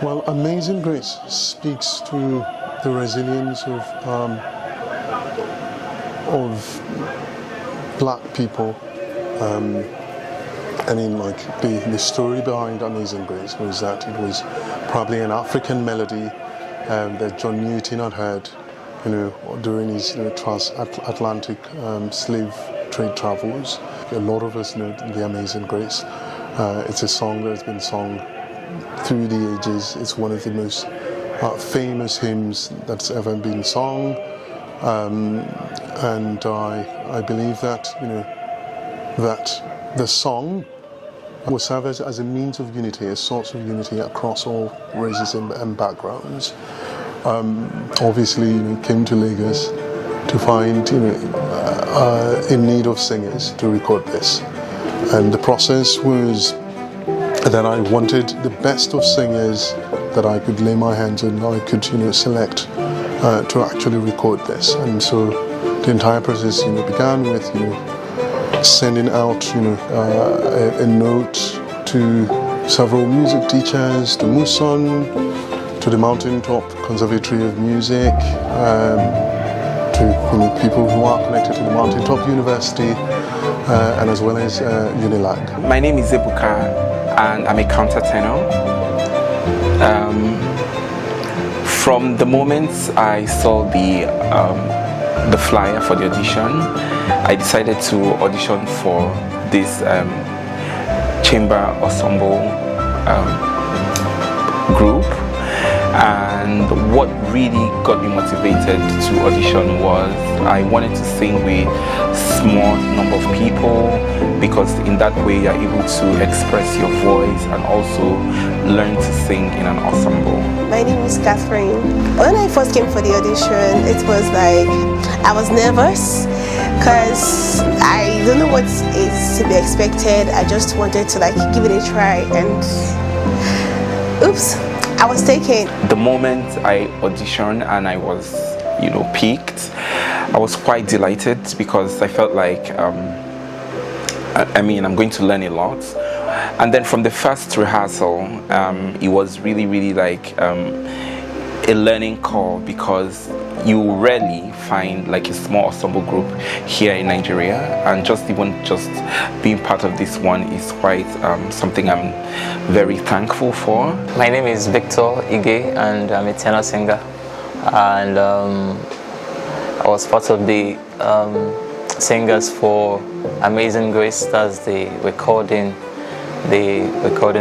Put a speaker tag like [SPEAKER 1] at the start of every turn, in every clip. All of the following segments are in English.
[SPEAKER 1] Well, Amazing Grace speaks to the resilience of black people. The story behind Amazing Grace was that it was probably an African melody that John Newton had heard, during his transatlantic slave trade travels. A lot of us know the Amazing Grace. It's a song that has been sung through the ages. It's one of the most famous hymns that's ever been sung, and I believe that that the song will serve as a means of unity, a source of unity across all races and backgrounds. Obviously, came to Lagos to find in need of singers to record this, and the process was that I wanted the best of singers that I could lay my hands on, I could select to actually record this. And so the entire process began with sending out a note to several music teachers, to Muson, to the Mountaintop Conservatory of Music, to people who are connected to the Mountaintop University, and as well as Unilag.
[SPEAKER 2] My name is Ebuka, and I'm a countertenor. From the moment I saw the flyer for the audition, I decided to audition for this chamber ensemble group. And what really got me motivated to audition was I wanted to sing with small number of people, because in that way you're able to express your voice and also learn to sing in an ensemble.
[SPEAKER 3] My name is Catherine. When I first came for the audition, it was like I was nervous because I don't know what is to be expected. I just wanted to give it a try, and oops, I was taken.
[SPEAKER 2] The moment I auditioned and I was, picked, I was quite delighted because I felt like, I'm going to learn a lot. And then from the first rehearsal, it was really, really like a learning curve, because you rarely find a small ensemble group here in Nigeria, and just being part of this one is quite something I'm very thankful for.
[SPEAKER 4] My name is Victor Ige, and I'm a tenor singer, and I was part of the singers for Amazing Grace. That's the recording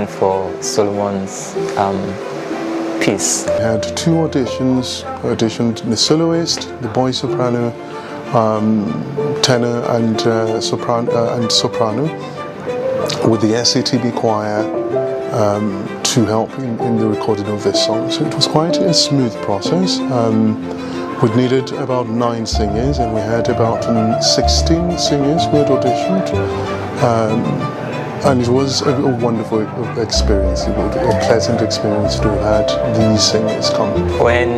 [SPEAKER 4] for Solomon's piece.
[SPEAKER 1] I had two auditioned the soloist, the boy soprano, tenor and soprano, with the SATB choir to help in the recording of this song. So it was quite a smooth process. We needed about 9 singers, and we had about 16 singers who had auditioned. And it was a wonderful experience, a pleasant experience to have had these singers come.
[SPEAKER 4] When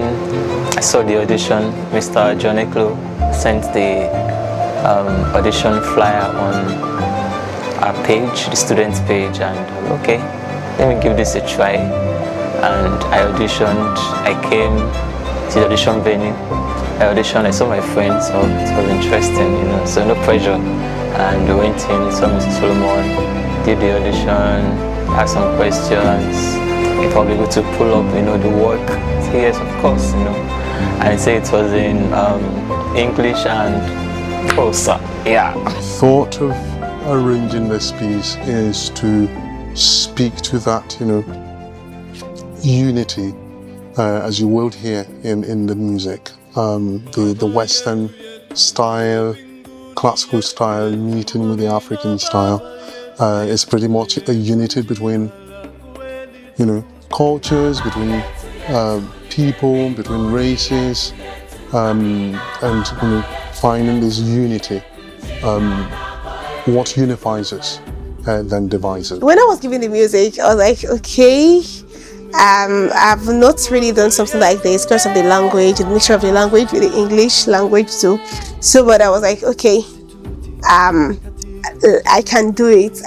[SPEAKER 4] I saw the audition, Mr. John Eklo sent the audition flyer on our page, the students' page, and okay, let me give this a try. And I auditioned. I came to the audition venue. I auditioned. I saw my friends, so it was interesting, so no pressure. And we went in, saw Mr. Solomon, did the audition, asked some questions, if I'll be able to pull up, the work. So yes, of course, And he said it was in English and prosa. Yeah.
[SPEAKER 1] The thought of arranging this piece is to speak to that, unity, as you will hear in the music. The Western style, classical style meeting with the African style. It's pretty much a unity between, cultures, between people, between races, and finding this unity. What unifies us than divides us.
[SPEAKER 3] When I was giving the music, I was like, okay, I've not really done something like this because of the language, the mixture of the language with the English language too. So, but I was like, okay, I can do it.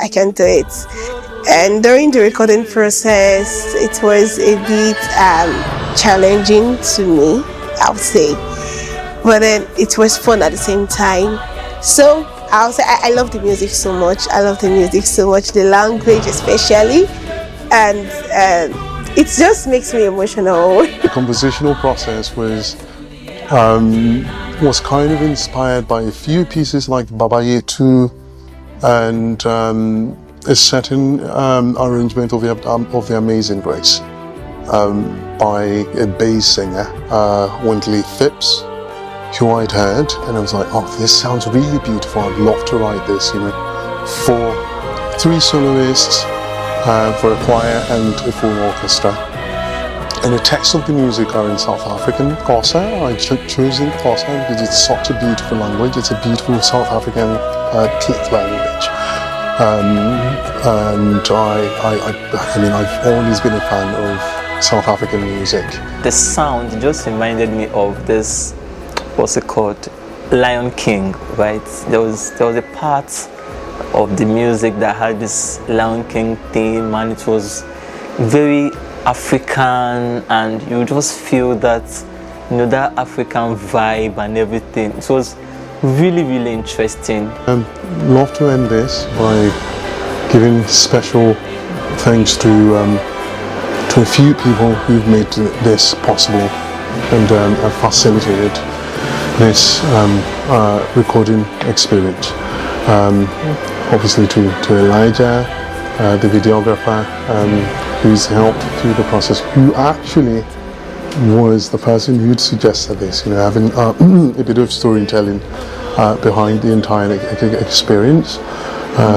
[SPEAKER 3] And during the recording process, it was a bit challenging to me, I would say. But then it was fun at the same time. So I'll say I love the music so much. I love the music so much, the language especially. And it just makes me emotional.
[SPEAKER 1] The compositional process was kind of inspired by a few pieces like Baba Yetu and a certain arrangement of the Amazing Grace by a bass singer, Wendley Phipps, who I'd heard, and I was like, oh, this sounds really beautiful. I'd love to write this, for 3 soloists, for a choir and a full orchestra. And the text of the music are in South African Xhosa. I chosen Xhosa because it's such a beautiful language. It's a beautiful South African click language. And I've always been a fan of South African music.
[SPEAKER 4] The sound just reminded me of this, what's it called, Lion King, right? There was a part of the music that had this Lion King theme, and it was very African, and you just feel that, that African vibe and everything. It was really, really interesting.
[SPEAKER 1] I'd love to end this by giving special thanks to a few people who've made this possible and have facilitated this recording experience. Obviously to Elijah, the videographer, who's helped through the process, who actually was the person who'd suggested this, having a bit of storytelling behind the entire experience.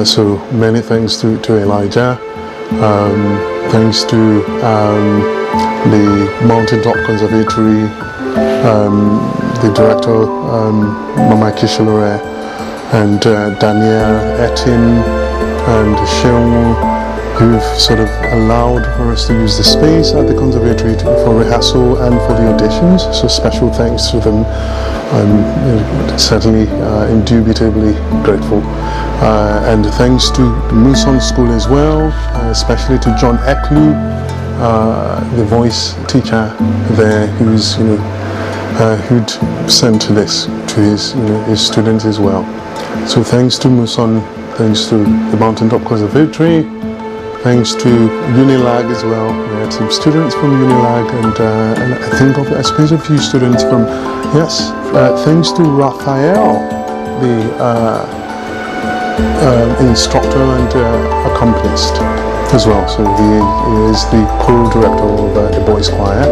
[SPEAKER 1] So many thanks to Elijah, thanks to the Mountaintop Conservatory, the director, Mama Kishalore, and Danielle Etin and Sheung, who've sort of allowed for us to use the space at the conservatory for rehearsal and for the auditions. So special thanks to them. I'm certainly indubitably grateful. And thanks to the Muson School as well, especially to John Eklu, the voice teacher there, who's who'd sent this to his students as well. So thanks to Muson, thanks to the Mountaintop Conservatory, thanks to Unilag as well. We had some students from Unilag, and I think I suppose a few students from, thanks to Raphael, the instructor and accompanist as well. So he is the co-director of the boys choir,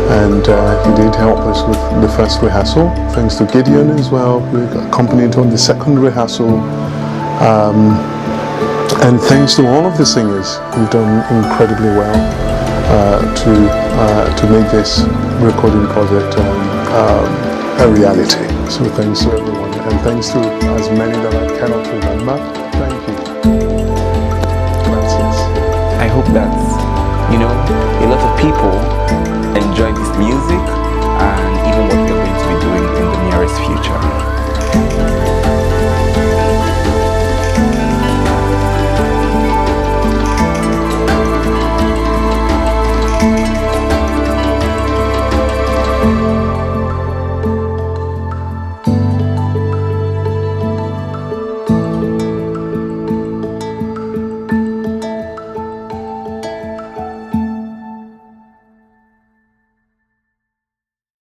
[SPEAKER 1] and he did help us with the first rehearsal. Thanks to Gideon as well, who accompanied on the second rehearsal. And thanks to all of the singers who've done incredibly well to make this recording project a reality. So thanks to everyone, and thanks to as many that I cannot remember. Thank you. Gracias.
[SPEAKER 2] I hope that a lot of people enjoy this music and even what we're going to be doing in the nearest future.